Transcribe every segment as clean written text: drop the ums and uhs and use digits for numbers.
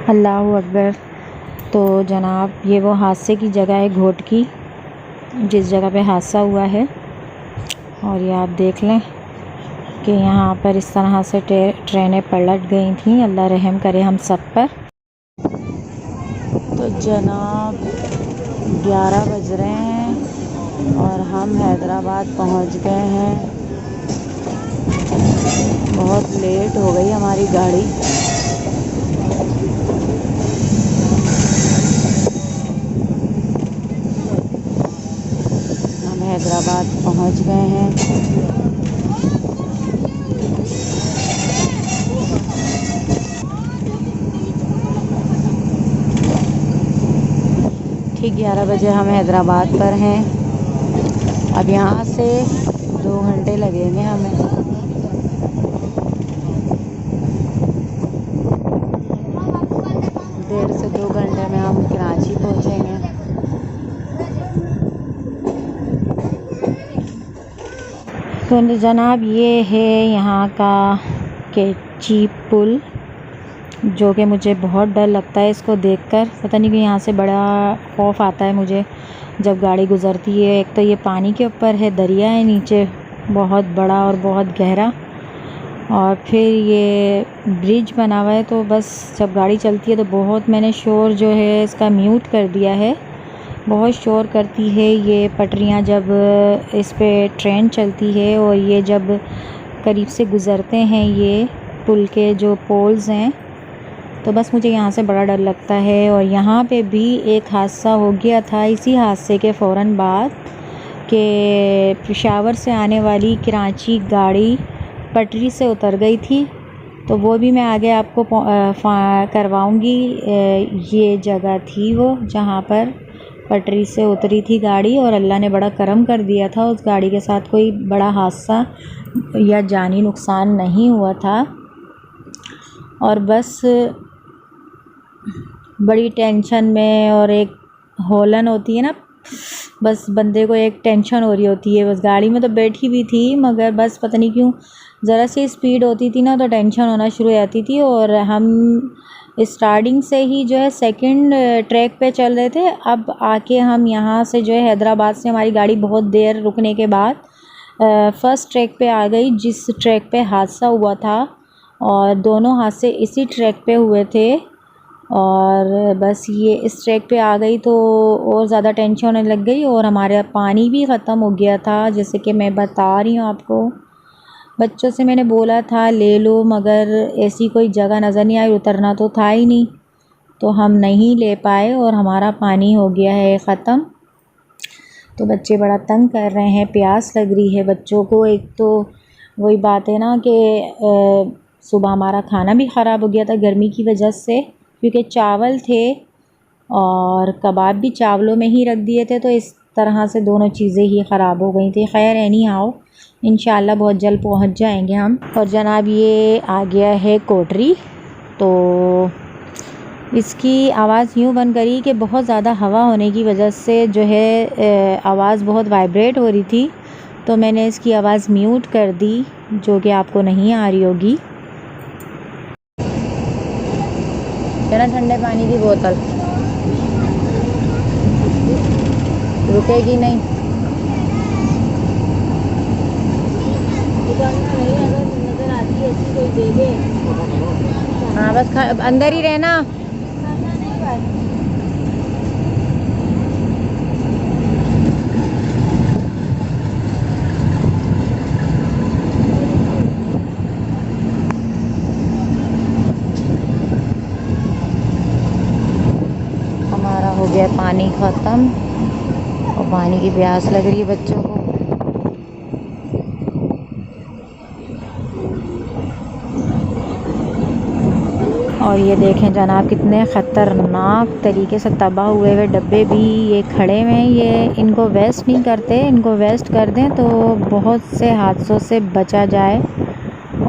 अल्लाहु अकबर। तो जनाब ये वो हादसे की जगह है घोटकी, जिस जगह पे हादसा हुआ है। और ये आप देख लें कि यहाँ पर इस तरह से ट्रेनें पलट गई थी। अल्लाह रहम करे हम सब पर। तो जनाब 11 बज रहे हैं और हम हैदराबाद पहुँच गए हैं। बहुत लेट हो गई हमारी गाड़ी। हम हैदराबाद पहुँच गए हैं। ठीक 11 बजे हम हैदराबाद पर हैं। अब यहाँ से 2 घंटे लगेंगे हमें। 1.5 से 2 घंटे में हम कराची पहुँचेंगे। तो जनाब ये है यहाँ का केची पुल, जो कि मुझे बहुत डर लगता है इसको देखकर। पता नहीं कि यहाँ से बड़ा खौफ आता है मुझे जब गाड़ी गुज़रती है। एक तो ये पानी के ऊपर है, दरिया है नीचे बहुत बड़ा और बहुत गहरा, और फिर ये ब्रिज बना हुआ है। तो बस जब गाड़ी चलती है तो बहुत, मैंने शोर जो है इसका म्यूट कर दिया है। बहुत शोर करती है ये पटरियाँ जब इस पे ट्रेन चलती है, और ये जब करीब से गुज़रते हैं ये पुल के जो पोल्स हैं, तो बस मुझे यहाँ से बड़ा डर लगता है। और यहाँ पे भी एक हादसा हो गया था इसी हादसे के फ़ौरन बाद, कि पेशावर से आने वाली कराची गाड़ी पटरी से उतर गई थी। तो वो भी मैं आगे आपको करवाऊँगी। ये जगह थी वो जहाँ पर पटरी से उतरी थी गाड़ी, और अल्लाह ने बड़ा करम कर दिया था, उस गाड़ी के साथ कोई बड़ा हादसा या जानी नुकसान नहीं हुआ था। और बस बड़ी टेंशन में, और एक होलन होती है ना, बस बंदे को एक टेंशन हो रही होती है। बस गाड़ी में तो बैठी भी थी, मगर बस पता नहीं क्यों ज़रा सी स्पीड होती थी ना तो टेंशन होना शुरू हो जाती थी। और हम स्टार्टिंग से ही जो है सेकंड ट्रैक पे चल रहे थे। अब आके हम यहाँ से जो है हैदराबाद से हमारी गाड़ी बहुत देर रुकने के बाद फ़र्स्ट ट्रैक पे आ गई, जिस ट्रैक पे हादसा हुआ था। और दोनों हादसे इसी ट्रैक पे हुए थे। और बस ये इस ट्रैक पे आ गई तो और ज़्यादा टेंशन होने लग गई, और हमारे पानी भी ख़त्म हो गया था, जैसे कि मैं बता रही हूँ आपको। बच्चों से मैंने बोला था ले लो, मगर ऐसी कोई जगह नज़र नहीं आई, उतरना तो था ही नहीं, तो हम नहीं ले पाए और हमारा पानी हो गया है ख़त्म। तो बच्चे बड़ा तंग कर रहे हैं, प्यास लग रही है बच्चों को। एक तो वही बात है ना कि सुबह हमारा खाना भी ख़राब हो गया था गर्मी की वजह से, क्योंकि चावल थे और कबाब भी चावलों में ही रख दिए थे, तो इस तरह से दोनों चीज़ें ही ख़राब हो गई थी। खैर एनी हाउ, इंशाल्लाह बहुत जल्द पहुंच जाएंगे हम। और जनाब ये आ गया है कोटरी। तो इसकी आवाज़ यूँ बन करी कि बहुत ज़्यादा हवा होने की वजह से जो है आवाज़ बहुत वाइब्रेट हो रही थी, तो मैंने इसकी आवाज़ म्यूट कर दी, जो कि आपको नहीं आ रही होगी। ना ठंडे पानी की बोतल रुकेगी नहीं। नजर आती है ऐसी कोई देखे। हाँ बस अंदर ही रहना। हमारा हो गया पानी ख़त्म, और पानी की प्यास लग रही है बच्चों को। और ये देखें जनाब कितने ख़तरनाक तरीके से तबाह हुए हुए डब्बे भी ये खड़े हुए हैं। ये इनको वेस्ट नहीं करते, इनको वेस्ट कर दें तो बहुत से हादसों से बचा जाए।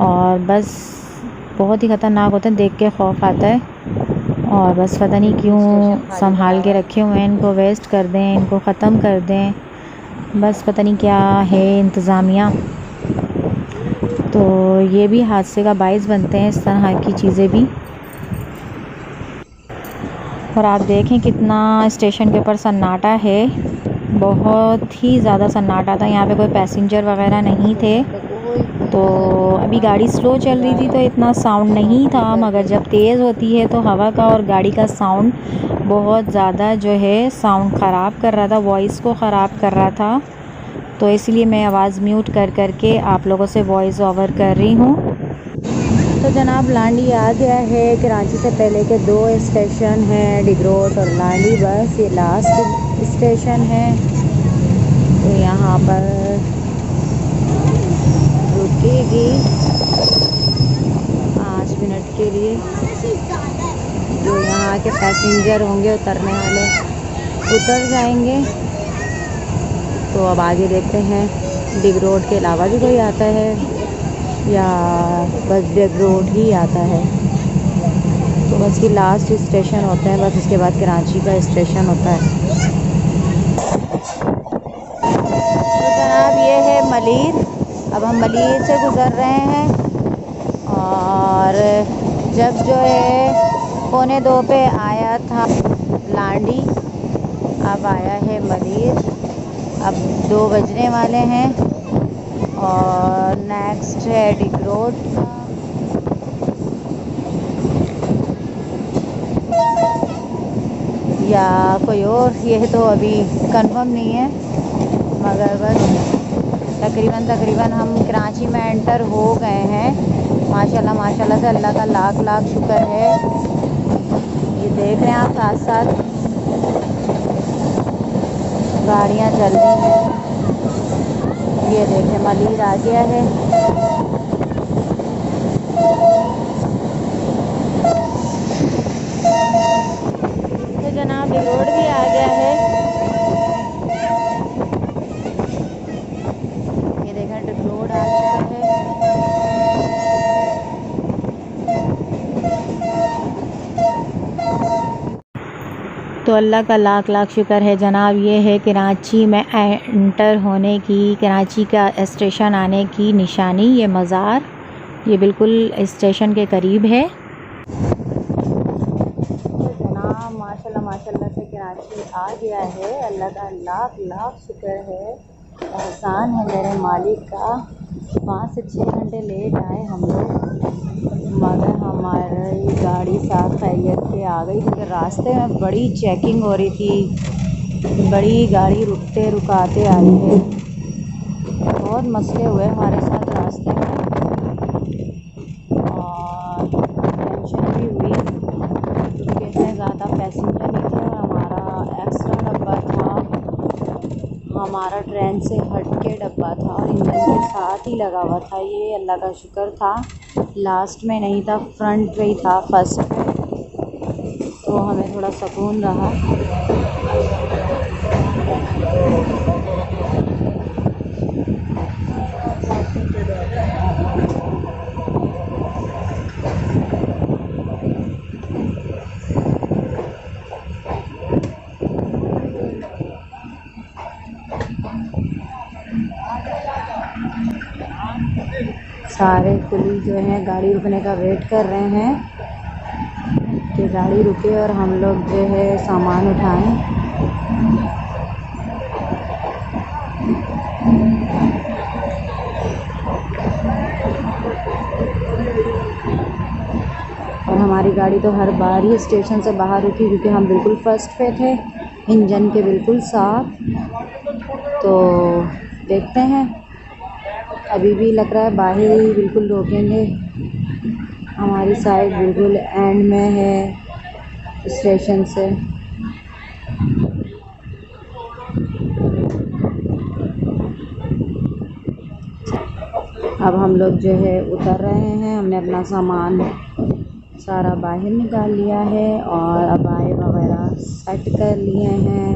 और बस बहुत ही ख़तरनाक होते हैं, देख के खौफ आता है। और बस पता नहीं क्यों संभाल के रखे हुए हैं, इनको वेस्ट कर दें, इनको ख़त्म कर दें। बस पता नहीं क्या है इंतज़ामिया। तो ये भी हादसे का बाइस बनते हैं, इस तरह की चीज़ें भी। और आप देखें कितना स्टेशन के ऊपर सन्नाटा है, बहुत ही ज़्यादा सन्नाटा था। यहाँ पे कोई पैसेंजर वगैरह नहीं थे। तो अभी गाड़ी स्लो चल रही थी तो इतना साउंड नहीं था, मगर जब तेज़ होती है तो हवा का और गाड़ी का साउंड बहुत ज़्यादा जो है साउंड ख़राब कर रहा था, वॉइस को ख़राब कर रहा था। तो इसलिए मैं आवाज़ म्यूट कर के आप लोगों से वॉइस ओवर कर रही हूँ। तो जनाब लांडी आ गया है। कराची से पहले के 2 स्टेशन हैं, डिगरोट और लांडी, बस ये लास्ट स्टेशन है। तो यहाँ पर रुकेगी 5 मिनट के लिए। जो यहाँ के पैसेंजर होंगे उतरने वाले उतर जाएंगे। तो अब आगे देखते हैं डिगरोट के अलावा भी कोई आता है या बस डिगरोट ही आता है। तो बस ये लास्ट स्टेशन होता है, बस उसके बाद कराची का स्टेशन होता है। तो जनाब ये है मलीर। अब हम मलीर से गुज़र रहे हैं और जब जो है 1:45 पे आया था लांडी, अब आया है मलीर। अब 2 बजने वाले हैं और नेक्स्ट है डिगरोट। या कोई और, ये तो अभी कंफर्म नहीं है, मगर बस तकरीबन हम कराची में एंटर हो गए हैं। माशाल्लाह से अल्लाह का लाख लाख शुक्र है। ये देख रहे हैं आप, साथ साथ गाड़ियाँ चल रही हैं। ये देखें मलीर आ गया है। तो जनाब डिगरोट भी आ गया है। ये देखें डिगरोट आ चुका है। तो अल्लाह का लाख लाख शुक्र है जनाब, ये है कराची में एंटर होने की, कराची का स्टेशन आने की निशानी। ये मज़ार ये बिल्कुल स्टेशन के करीब है। तो जनाब माशाल्लाह से कराची आ गया है। अल्लाह का लाख लाख शुक्र है, एहसान है मेरे मालिक का। 5 से 6 घंटे लेट आए हम लोग, मगर हमारी गाड़ी साफ खैरियत के आ गई, क्योंकि रास्ते में बड़ी चेकिंग हो रही थी, बड़ी गाड़ी रुकते रुकाते आई है। बहुत मसले हुए हमारे साथ रास्ते में और टेंशन भी हुई, क्योंकि इतने ज़्यादा पैसेंजर नहीं थे और हमारा एक्स्ट्रा डब्बा था, हमारा ट्रेन से हट के डब्बा था और इंजन के साथ ही लगा हुआ था। ये अल्लाह का शुक्र था लास्ट में नहीं था, फ्रंट पे ही था, फर्स्ट पे। तो हमें थोड़ा सुकून रहा। सारे कुली जो हैं गाड़ी रुकने का वेट कर रहे हैं कि गाड़ी रुके और हम लोग जो है सामान उठाएं। और हमारी गाड़ी तो हर बार ही स्टेशन से बाहर रुकी, क्योंकि हम बिल्कुल फर्स्ट पे थे, इंजन के बिल्कुल साफ। तो देखते हैं, अभी भी लग रहा है बाहर ही बिल्कुल रोकेंगे। हमारी साइड बिल्कुल एंड में है स्टेशन से। अब हम लोग जो है उतर रहे हैं। हमने अपना सामान सारा बाहर निकाल लिया है और अबाए वगैरह सेट कर लिए हैं।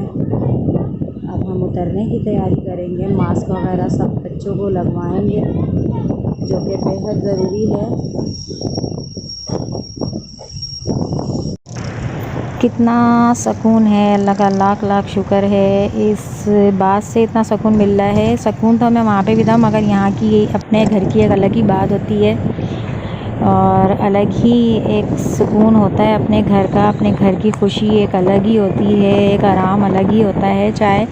अब हम उतरने की तैयारी करेंगे। मास्क वगैरह सब बच्चों को लगवाएंगे, जो कि बेहद ज़रूरी है। कितना सुकून है, अल्लाह का लाख लाख शुक्र है। इस बात से इतना सुकून मिल रहा है। सुकून तो मैं वहाँ पे भी था, मगर यहाँ की अपने घर की एक अलग ही बात होती है और अलग ही एक सुकून होता है अपने घर का। अपने घर की खुशी एक अलग ही होती है, एक आराम अलग ही होता है। चाहे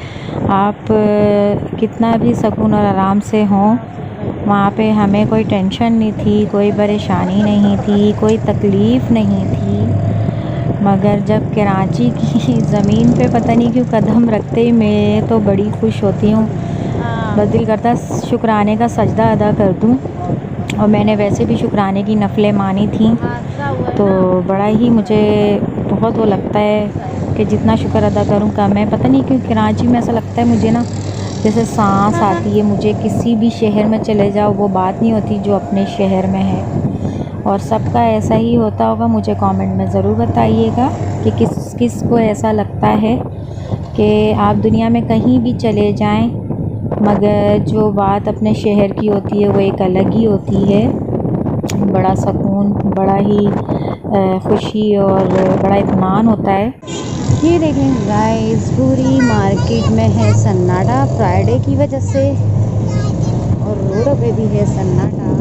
आप कितना भी सुकून और आराम से हों, वहाँ पे हमें कोई टेंशन नहीं थी, कोई परेशानी नहीं थी, कोई तकलीफ़ नहीं थी। मगर जब कराची की ज़मीन पे पता नहीं क्यों कदम रखते ही मैं तो बड़ी खुश होती हूँ। बस दिल करता है शुक्राने का सजदा अदा कर दूँ। और मैंने वैसे भी शुक्राने की नफ़लें मानी थी, तो बड़ा ही मुझे बहुत वो लगता है कि जितना शुक्र अदा करूँ कम है। पता नहीं क्यों कराची में ऐसा लगता है मुझे ना, जैसे सांस आती है मुझे। किसी भी शहर में चले जाओ वो बात नहीं होती जो अपने शहर में है। और सबका ऐसा ही होता होगा। मुझे कमेंट में ज़रूर बताइएगा कि किस किस को ऐसा लगता है कि आप दुनिया में कहीं भी चले जाएं, मगर जो बात अपने शहर की होती है वो एक अलग ही होती है। बड़ा सुकून, बड़ा ही खुशी और बड़ा इत्मीनान होता है। ये देखें गाइस, पूरी मार्केट में है सन्नाटा फ्राइडे की वजह से, और रोडों पे भी है सन्नाटा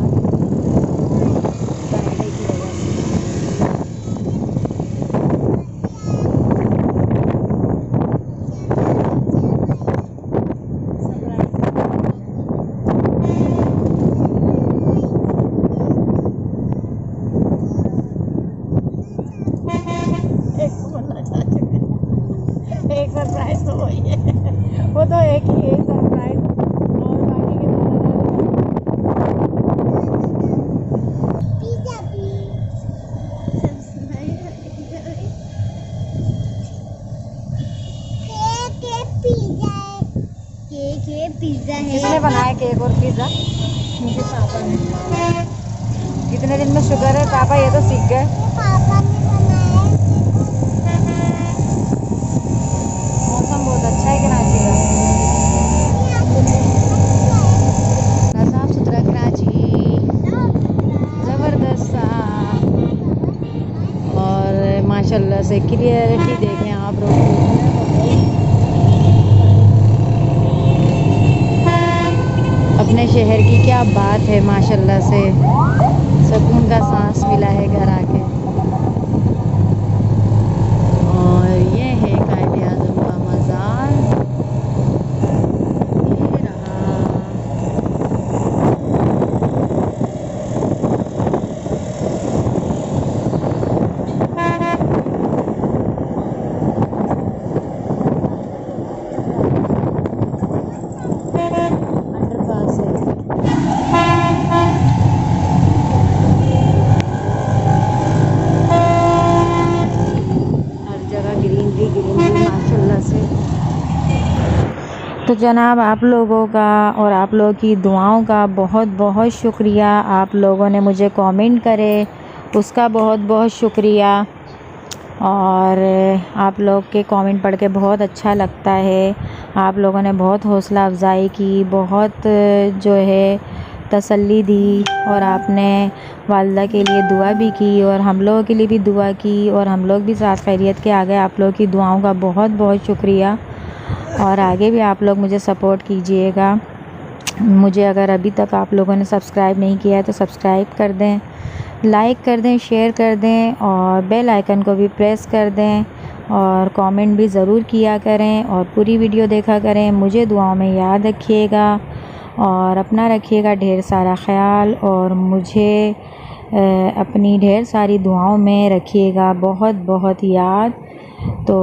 फ्राइडे की वजह से। एक सरप्राइज तो वही है, वो तो एक ही है सरप्राइज, और बाकी के पिज्जा है। किसने बनाया केक और पिज्जा? मुझे पापा ने। कितने दिन में शुगर है पापा, ये तो सीख गए। पापा ने बनाया। मौसम बहुत अच्छा है कराची का, साफ सुथरा कराची, ज़बरदस्त सा, और माशाल्लाह से क्लियरिटी देखें आप लोग। अपने शहर की क्या बात है, माशाल्लाह से सुकून का सांस मिला है घर आके। और ये है कायदे आज़म का मज़ार, ये रहा। अंडरपास है। माशाल्लाह से। तो जनाब, आप लोगों का और आप लोगों की दुआओं का बहुत बहुत शुक्रिया। आप लोगों ने मुझे कमेंट करे उसका बहुत बहुत शुक्रिया। और आप लोग के कमेंट पढ़ के बहुत अच्छा लगता है। आप लोगों ने बहुत हौसला अफजाई की, बहुत जो है तसल्ली दी, और आपने वालिदा के लिए दुआ भी की और हम लोगों के लिए भी दुआ की, और हम लोग भी साथ खैरियत के आ गए। आप लोगों की दुआओं का बहुत बहुत शुक्रिया, और आगे भी आप लोग मुझे सपोर्ट कीजिएगा। मुझे अगर अभी तक आप लोगों ने सब्सक्राइब नहीं किया है तो सब्सक्राइब कर दें, लाइक कर दें, शेयर कर दें, और बेल आइकन को भी प्रेस कर दें, और कमेंट भी ज़रूर किया करें, और पूरी वीडियो देखा करें। मुझे दुआओं में याद रखिएगा, और अपना रखिएगा ढेर सारा ख्याल, और मुझे अपनी ढेर सारी दुआओं में रखिएगा बहुत बहुत याद। तो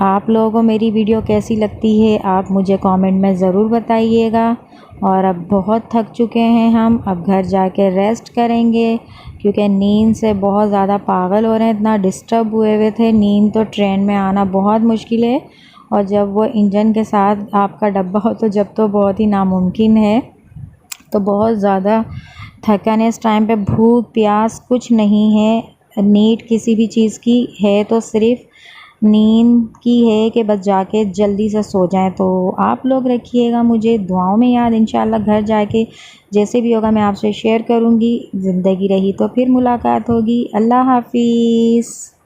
आप लोगों को मेरी वीडियो कैसी लगती है आप मुझे कमेंट में ज़रूर बताइएगा। और अब बहुत थक चुके हैं हम, अब घर जाके रेस्ट करेंगे, क्योंकि नींद से बहुत ज़्यादा पागल हो रहे हैं। इतना डिस्टर्ब हुए थे। नींद तो ट्रेन में आना बहुत मुश्किल है, और जब वो इंजन के साथ आपका डब्बा हो तो जब तो बहुत ही नामुमकिन है। तो बहुत ज़्यादा थकन है इस टाइम पे, भूख प्यास कुछ नहीं है। नीड किसी भी चीज़ की है तो सिर्फ़ नींद की है कि बस जाके जल्दी से सो जाएं। तो आप लोग रखिएगा मुझे दुआओं में याद। इंशाल्लाह घर जाके जैसे भी होगा मैं आपसे शेयर करूँगी। ज़िंदगी रही तो फिर मुलाकात होगी। अल्लाह हाफ़िज़।